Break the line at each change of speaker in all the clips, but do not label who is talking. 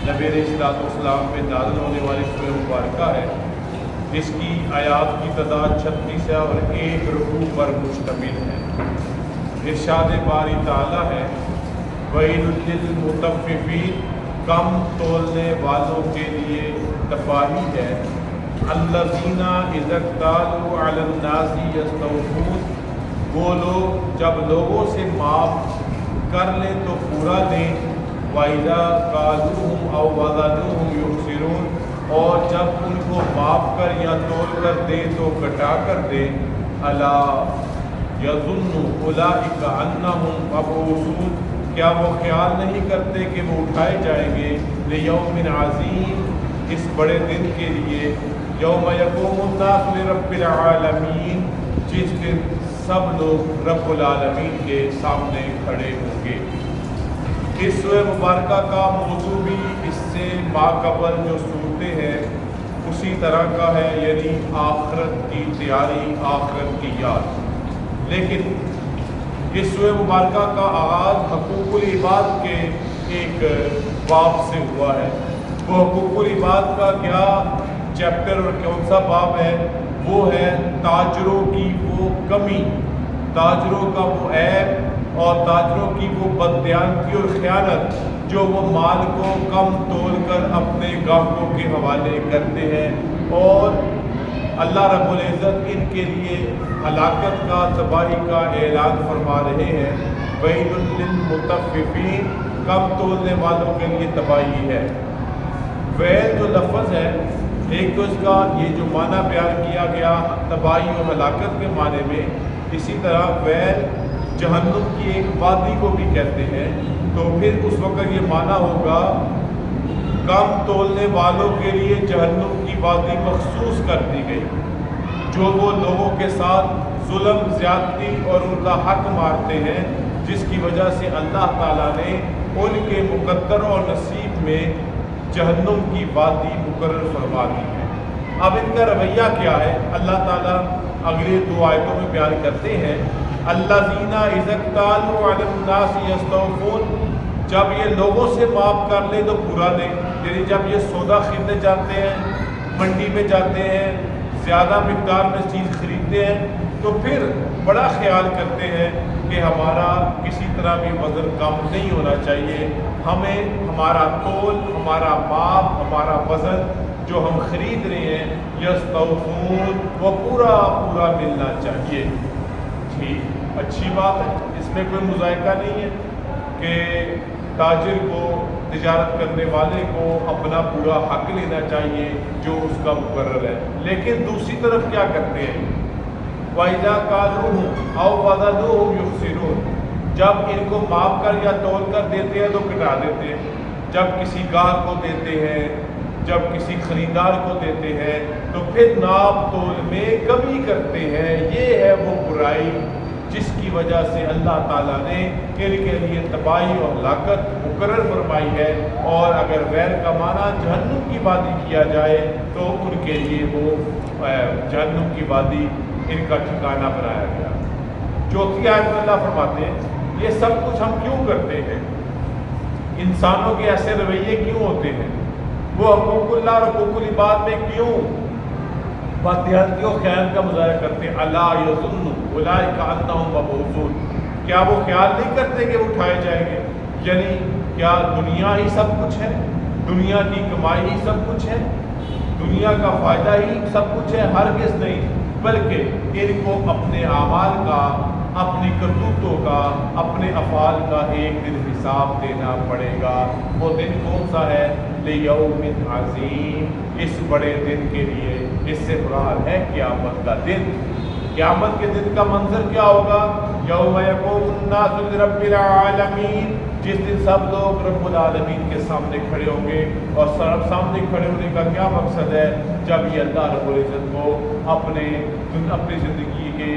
نبی علیہ الصلوۃ والسلام پہ نازل ہونے والی سورہ مبارکہ ہے، جس کی آیات کی تعداد 36 ہے اور ایک رکوع پر مشتمل ہے۔ ارشاد باری تعالیٰ ہے وَيْلٌ لِّلْمُطَفِّفِينَ، کم تولنے والوں کے لیے تباہی ہے۔ الَّذِينَ إِذَا اكْتَالُوا عَلَى النَّاسِ يَسْتَوْفُونَ، وہ لوگ جب لوگوں سے معاف کر لیں تو پورا دیں۔ وَإِذَا كَالُوهُمْ أَوْ وَزَنُوهُمْ يُخْسِرُونَ، اور جب ان کو معاف کر یا تول کر دیں تو گھٹا کر دیں۔ أَلَا يَظُنُّ أُولَئِكَ أَنَّهُمْ مَبْعُوثُونَ، کیا وہ خیال نہیں کرتے کہ وہ اٹھائے جائیں گے لِيَوْمٍ عَظِيمٍ، اس بڑے دن کے لیے، یوم یقوم الناس لرب العالمین، جس دن سب لوگ رب العالمین کے سامنے کھڑے ہوں گے۔ اس سورہ مبارکہ کا موضوع بھی اس سے ماقبل جو صورتیں ہیں اسی طرح کا ہے، یعنی آخرت کی تیاری، آخرت کی یاد۔ لیکن اس سورہ مبارکہ کا آغاز حقوق العباد کے ایک باب سے ہوا ہے۔ وہ حقوق العباد کا کیا چیپٹر اور کون سا باب ہے؟ وہ ہے تاجروں کی وہ کمی، تاجروں کا وہ عیب اور تاجروں کی وہ بددیانتی اور خیانت جو وہ مال کو کم تول کر اپنے گاہکوں کے حوالے کرتے ہیں، اور اللہ رب العزت ان کے لیے ہلاکت کا، تباہی کا اعلان فرما رہے ہیں۔ وَيْلٌ لِّلْمُطَفِّفِينَ، کم تولنے والوں کے لیے تباہی ہے۔ ویل جو لفظ ہے، ایک تو اس کا یہ جو معنی بیان کیا گیا تباہی اور ہلاکت کے معنی میں، اسی طرح ویل جہنم کی ایک وادی کو بھی کہتے ہیں، تو پھر اس وقت یہ معنی ہوگا کم تولنے والوں کے لیے جہنم کی وادی مخصوص کر دی گئی، جو وہ لوگوں کے ساتھ ظلم، زیادتی اور ان کا حق مارتے ہیں، جس کی وجہ سے اللہ تعالیٰ نے ان کے مقدر اور نصیب میں جہنم کی وادی مقرر فرما دی ہے۔ اب ان کا رویہ کیا ہے؟ اللہ تعالیٰ اگلی دو آیتوں میں بیان کرتے ہیں، الَّذِينَ إِذَا اكْتَالُوا عَلَى النَّاسِ يَسْتَوْفُونَ، جب یہ لوگوں سے معاف کر لیں تو پورا دیں، یعنی جب یہ سودا خریدنے جاتے ہیں، منڈی میں جاتے ہیں، زیادہ مقدار میں چیز خریدتے ہیں، تو پھر بڑا خیال کرتے ہیں کہ ہمارا کسی طرح بھی وزن کم نہیں ہونا چاہیے، ہمیں ہمارا تول، ہمارا ماپ، ہمارا وزن جو ہم خرید رہے ہیں یستوفون، وہ پورا پورا ملنا چاہیے۔ ٹھیک، اچھی بات ہے، اس میں کوئی مذائقہ نہیں ہے کہ تاجر کو، تجارت کرنے والے کو اپنا پورا حق لینا چاہیے جو اس کا مقرر ہے۔ لیکن دوسری طرف کیا کرتے ہیں؟ وَإِذَا كَالُوهُمْ أَوْ وَزَنُوهُمْ يُخْسِرُونَ، جب ان کو ماپ کر یا تول کر دیتے ہیں تو گھٹا دیتے ہیں، جب کسی گاہک کو دیتے ہیں، جب کسی خریدار کو دیتے ہیں تو پھر ناپ تول میں کمی کرتے ہیں۔ یہ ہے وہ برائی جس کی وجہ سے اللہ تعالیٰ نے ان کے لیے تباہی اور ہلاکت مقرر فرمائی ہے، اور اگر ویل کا معنی جہنم کی وادی کیا جائے تو ان کے لیے وہ جہنم کی وادی ان کا ٹھکانہ بنایا گیا۔ چوتھی آیت میں اللہ فرماتے ہیں یہ سب کچھ ہم کیوں کرتے ہیں؟ انسانوں کے ایسے رویے کیوں ہوتے ہیں؟ وہ حقوق اللہ اور حقوق العباد میں کیوں بددیانتی و خیانت کا مظاہرہ کرتے ہیں؟ الا یظن اولئک انہم مبعوثون، کیا وہ خیال نہیں کرتے کہ وہ اٹھائے جائیں گے؟ یعنی کیا دنیا ہی سب کچھ ہے؟ دنیا کی کمائی ہی سب کچھ ہے؟ دنیا کا فائدہ ہی سب کچھ ہے؟ ہرگز نہیں، بلکہ ان کو اپنے اعمال کا، اپنی کرتوتوں کا، اپنے افعال کا ایک دن حساب دینا پڑے گا۔ وہ دن کون سا ہے؟ لیوم عظیم، اس بڑے دن کے لیے۔ اس سے مراد ہے قیامت کا دن۔ قیامت کے دن کا منظر کیا ہوگا؟ یوم یقوم الناس لرب العالمین، جس دن سب لوگ رب العالمین کے سامنے کھڑے ہوں گے۔ اور سامنے کھڑے ہونے کا کیا مقصد ہے؟ جب یہ اللہ رب العزت کو اپنی زندگی کے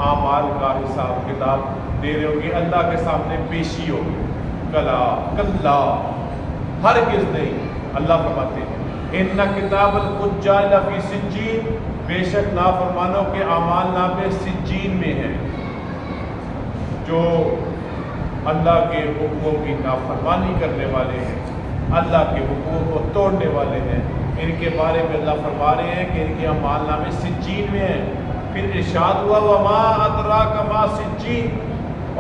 اعمال کا حساب کتاب دے رہے ہوں گے، اللہ کے سامنے پیشی ہوگی۔ کلا ہرگز نہیں، اللہ فرماتے ہیں ان کتاب الفجار لفی سجین، بے شک نافرمانوں کے اعمال نامے سجین میں ہیں، جو اللہ کے حکموں کی نافرمانی کرنے والے ہیں۔ اللہ کے حقوق کو توڑنے والے ہیں۔ ان کے بارے میں اللہ فرما رہے ہیں کہ ان کے اعمال نامے سجین میں ہیں۔ پھر ارشاد ہوا وما ادراک ما سجین،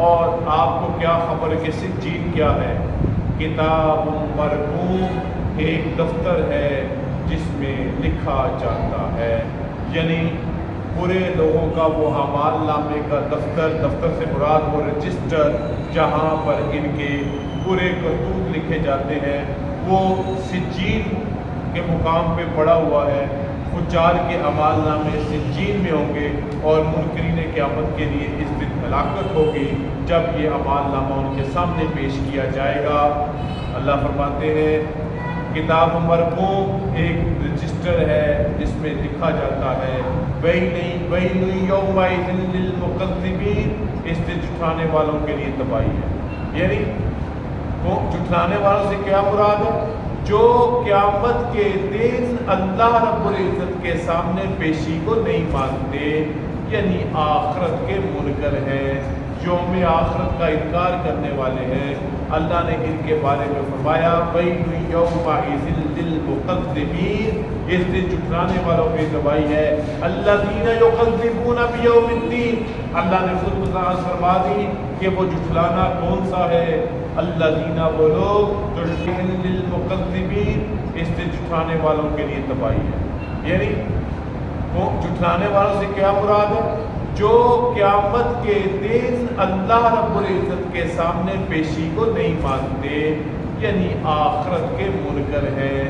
اور آپ کو کیا خبر ہے کہ سجین کیا ہے؟ کتاب مرقوم، ایک دفتر ہے جس میں لکھا جاتا ہے، یعنی برے لوگوں کا وہ اعمال نامے کا دفتر سے مراد وہ رجسٹر جہاں پر ان کے برے کرتوت لکھے جاتے ہیں، وہ سجین کے مقام پہ پڑا ہوا ہے۔ فجار کے اعمال نامے سجین میں ہوں گے، اور منکرین قیامت کے لیے اس دن ہلاکت ہوگی جب یہ اعمال نامہ ان کے سامنے پیش کیا جائے گا۔ اللہ فرماتے ہیں کتاب مرقوم ایک رجسٹر ہے جس میں لکھا جاتا ہے ویل یومئذ للمکذبین، اس سے جھٹلانے والوں کے لیے تباہی ہے۔ یعنی وہ جھٹلانے والوں سے کیا مراد ہے؟ جو قیامت کے دن اللہ رب العزت کے سامنے پیشی کو نہیں مانتے، یعنی آخرت کے منکر ہیں، یوم آخرت کا انکار کرنے والے ہیں۔ اللہ نے ان کے بارے میں فرمایا وَيْلٌ يَوْمَئِذٍ لِّلْمُكَذِّبِينَ، اس دن جھٹلانے والوں کی تباہی ہے۔ الَّذِينَ يُكَذِّبُونَ بِيَوْمِ الدِّينِ، اللہ نے خود وضاحت فرما دی کہ وہ جھٹلانا کون سا ہے۔ الَّذِينَ، وہ لوگ لِّلْمُكَذِّبِينَ، اس دن جھٹلانے والوں کے لیے تباہی ہے۔ یعنی وہ جھٹلانے والوں سے کیا مراد ہے؟ جو قیامت کے دن اللہ رب العزت کے سامنے پیشی کو نہیں مانتے، یعنی آخرت کے منکر ہیں،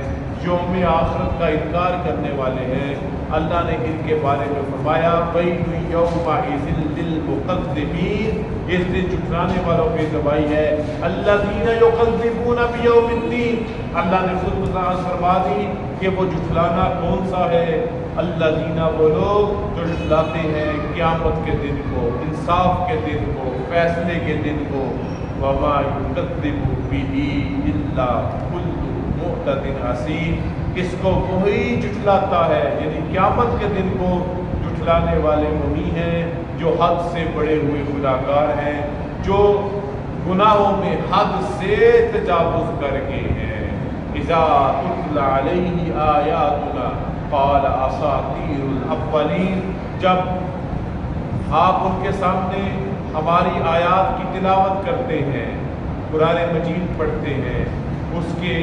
یوم آخرت کا انکار کرنے والے ہیں۔ اللہ نے ان کے بارے میں فرمایا وَيْلٌ يَوْمَئِذٍ لِّلْمُكَذِّبِينَ، اس دن جھٹلانے والوں کی تباہی ہے۔ الَّذِينَ يُكَذِّبُونَ بِيَوْمِ الدِّينِ، اللہ نے خود وضاحت فرما دی کہ وہ جھٹلانا کون سا ہے۔ الَّذِينَ، وہ لوگ جو جھٹلاتے ہیں قیامت کے دن کو، انصاف کے دن کو، فیصلے کے دن کو۔ وَمَا يُكَذِّبُ بِهِ إِلَّا كُلُّ مُعْتَدٍ أَثِيمٍ، اس کو وہی جھٹلاتا ہے، یعنی قیامت کے دن کو جھٹلانے والے وہی ہیں جو حد سے بڑے ہوئے گناہگار ہیں، جو گناہوں میں حد سے تجاوز کر گئے ہیں۔ اذا تتلی علیہ آیاتنا قال اساطیر الاولین، جب آپ ان کے سامنے ہماری آیات کی تلاوت کرتے ہیں، قرآن مجید پڑھتے ہیں، اس کے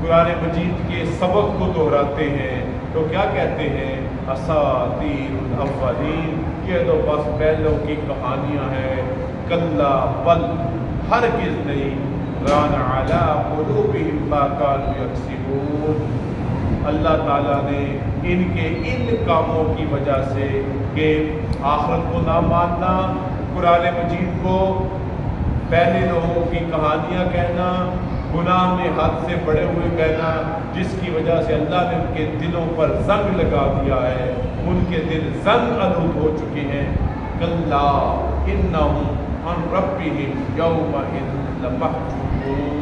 قرآن مجید کے سبق کو دہراتے ہیں، تو کیا کہتے ہیں؟ اساطیر الاولین، یہ تو بس پہلوں کی کہانیاں ہیں۔ کلا بل، ہرگز نہیں، ران علی قلوبہم ما کانوا یکسبون، اللہ تعالیٰ نے ان کے ان کاموں کی وجہ سے کہ آخرت کو نہ ماننا، قرآن مجید کو پہلے لوگوں کی کہانیاں کہنا، گناہ میں حد سے بڑے ہوئے کہنا، جس کی وجہ سے اللہ نے ان کے دلوں پر زنگ لگا دیا ہے، ان کے دل زنگ آلود ہو چکے ہیں۔ کلا انہم عن ربہم یومئذ لمحجوبون،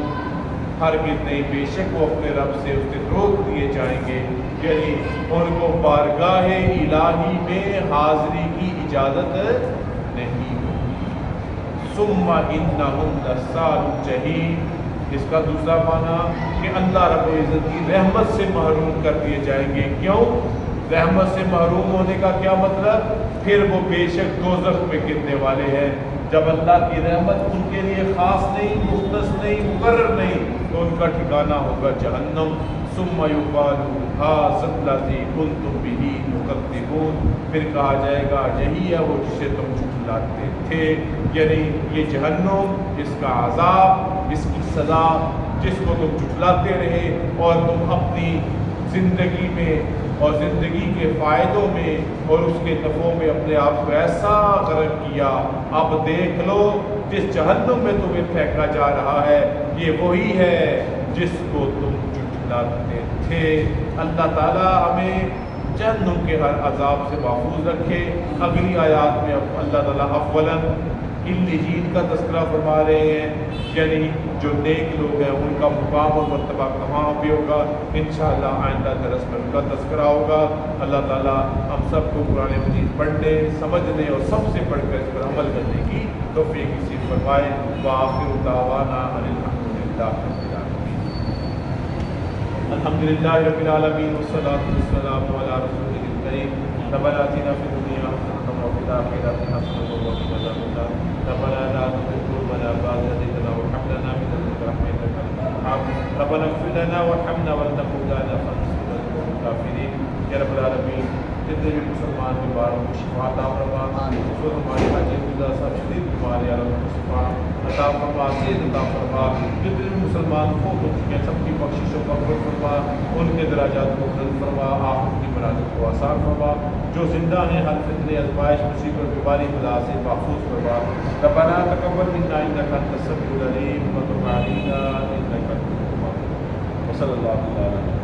ہرگز نہیں، بے شک وہ اپنے رب سے اس دن روک دیے جائیں گے، یعنی ان کو بارگاہ الہی میں حاضری کی اجازت نہیں ہوگی۔ ثم انہم لصالو الجحیم، اس کا دوسرا معنی کہ اللہ رب العزت کی رحمت سے محروم کر دیے جائیں گے۔ کیوں؟ رحمت سے محروم ہونے کا کیا مطلب؟ پھر وہ بے شک دوزخ میں گرنے والے ہیں۔ جب اللہ کی رحمت ان کے لیے خاص نہیں، مختص نہیں، مقرر نہیں، تو ان کا ٹھکانہ ہوگا جہنم۔ ثم یقال ھذا الذی کنتم بہ تکذبون، پھر کہا جائے گا یہی ہے وہ جسے تم جھٹلاتے تھے، یعنی یہ جہنم، اس کا عذاب، اس کی سزا، جس کو تم جھٹلاتے رہے اور تم اپنی زندگی میں اور زندگی کے فائدوں میں اور اس کے نفعوں میں اپنے آپ کو ایسا غرق کیا۔ اب دیکھ لو جس جہنم میں تمہیں پھینکا جا رہا ہے، یہ وہی ہے جس کو تم جھٹلاتے تھے۔ اللہ تعالیٰ ہمیں جہنم کے ہر عذاب سے محفوظ رکھے۔ اگلی آیات میں اللہ تعالیٰ اولاً علیین کا تذکرہ فرما رہے ہیں، یعنی جو نیک لوگ ہیں ان کا مقام اور مرتبہ کہاں پہ ہوگا۔ انشاءاللہ آئندہ درس میں ان کا تذکرہ ہوگا۔ اللہ تعالیٰ ہم سب کو قرآن مجید پڑھنے، سمجھنے اور سب سے پڑھ کر اس پر عمل کرنے کی توفیق نصیب فرمائے۔ وآخر دعوانا ان الحمد للہ رب العالمین۔ الحمدللہ رب العالمین والصلاة والسلام علی رسولہ الکریم ربنا آتنا فی الدنیا حسنۃ وفی الآخرۃ حسنۃ وقنا عذاب النار ربنا لا تزغ قلوبنا بعد إذ هديتنا وهب لنا من لدنك رحمة إنك أنت الوهاب ربنا اغفر لنا وارحمنا ولا تحرمنا فانصرنا على القوم الكافرين یا رب العالمین جتنے بھی مسلمان بیماروں کو شفا عطا فرما، خصوصاً ہمارے حاجی عبداللہ صاحب شدید بیمار یا رب شفا عطا فرما، صحت عطا فرما، جتنے بھی مسلمان فوت ہو چکے ہیں سب کی بخشش و مغفرت فرما، ان کے دراجات کو بلند فرما، آخرت کی منازل کو آسان فرما، جو زندہ ہیں ہر فتنے آزمائش مصیبت بیماری بلا سے محفوظ فرما۔ ربنا تقبل منا انک انت السمیع العلیم وتب علینا انک انت التواب۔ وصلی اللہ علیہ وسلم۔